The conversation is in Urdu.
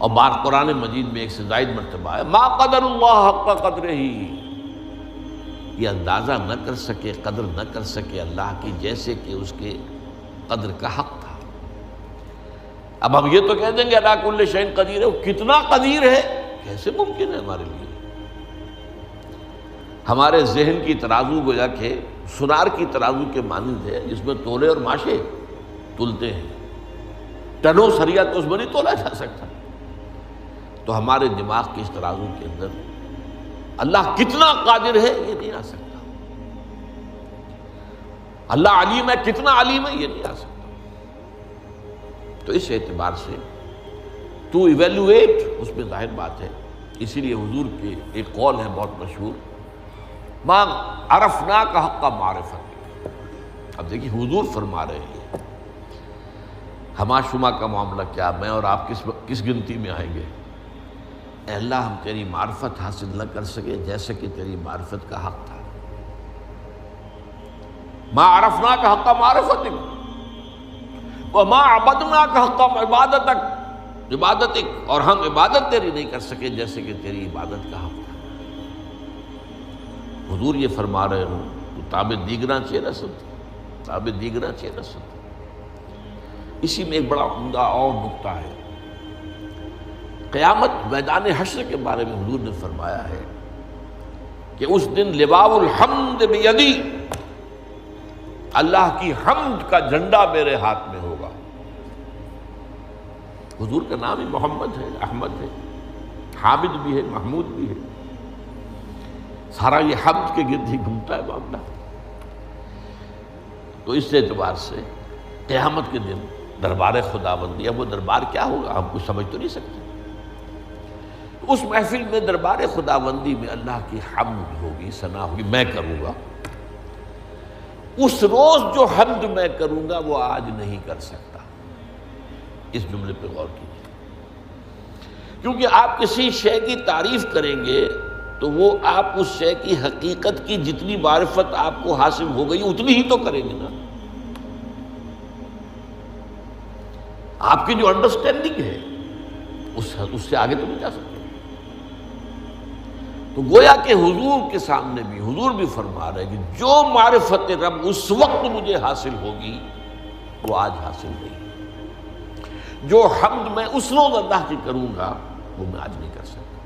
اور بار قرآن مجید میں ایک سے زائد مرتبہ ہے ما قدر اللہ حق قدرہ، یہ اندازہ نہ کر سکے، قدر نہ کر سکے اللہ کی جیسے کہ اس کے قدر کا حق تھا۔ اب ہم یہ تو کہہ دیں گے علی کل شیء قدیر ہے، وہ کتنا قدیر ہے، کیسے ممکن ہے ہمارے لیے؟ ہمارے ذہن کی ترازو گویا کہ سنار کی ترازو کے مانند ہے، جس میں تولے اور ماشے تلتے ہیں، ٹنوں سریا تو اس میں نہیں تولا جا سکتا۔ تو ہمارے دماغ کی اس ترازو کے اندر اللہ کتنا قادر ہے یہ نہیں آ سکتا، اللہ علیم ہے کتنا علیم ہے یہ نہیں آ سکتا۔ تو اس اعتبار سے تو ایویلویٹ اس میں ظاہر بات ہے۔ اسی لیے حضور کے ایک قول ہے بہت مشہور، ما عرفناک حق معرفت۔ اب دیکھیے حضور فرما رہے ہیں، ہما شما کا معاملہ کیا، میں اور آپ کس گنتی میں آئیں گے؟ اے اللہ ہم تیری معرفت حاصل نہ کر سکے جیسے کہ تیری معرفت کا حق تھا۔ ما عرفناک حق معرفتک وما عبدناک حق عبادتک، اور ہم عبادت تیری نہیں کر سکے جیسے کہ تیری عبادت کا حق تھا۔ حضور یہ فرما رہے ہوں تو تاب دیگراں چے رسد، تاب دیگراں چے رسد۔ اسی میں ایک بڑا عمدہ اور نکتہ ہے، قیامت میدان حشر کے بارے میں حضور نے فرمایا ہے کہ اس دن لواء الحمد بیدی، اللہ کی حمد کا جھنڈا میرے ہاتھ میں ہوگا۔ حضور کا نام ہی محمد ہے، احمد ہے، حامد بھی ہے، محمود بھی ہے، سارا یہ حمد کے گرد ہی گھومتا ہے معاملہ۔ تو اس اعتبار سے قیامت کے دن دربار خداوندی، اب وہ دربار کیا ہوگا ہم کچھ سمجھ تو نہیں سکتے۔ اس محفل میں دربار خداوندی میں اللہ کی حمد ہوگی، ثنا ہوگی، میں کروں گا۔ اس روز جو حمد میں کروں گا وہ آج نہیں کر سکتا۔ اس جملے پہ غور کیجیے، کیونکہ آپ کسی شے کی تعریف کریں گے تو وہ آپ اس شے کی حقیقت کی جتنی معرفت آپ کو حاصل ہو گئی اتنی ہی تو کریں گے نا۔ آپ کی جو انڈرسٹینڈنگ ہے اس سے آگے تو نہیں جا سکتے۔ تو گویا کہ حضور کے سامنے بھی حضور بھی فرما رہے ہیں کہ جو معرفت رب اس وقت مجھے حاصل ہوگی وہ آج حاصل نہیں، جو حمد میں اس روز اللہ کی کروں گا وہ میں آج نہیں کر سکتا۔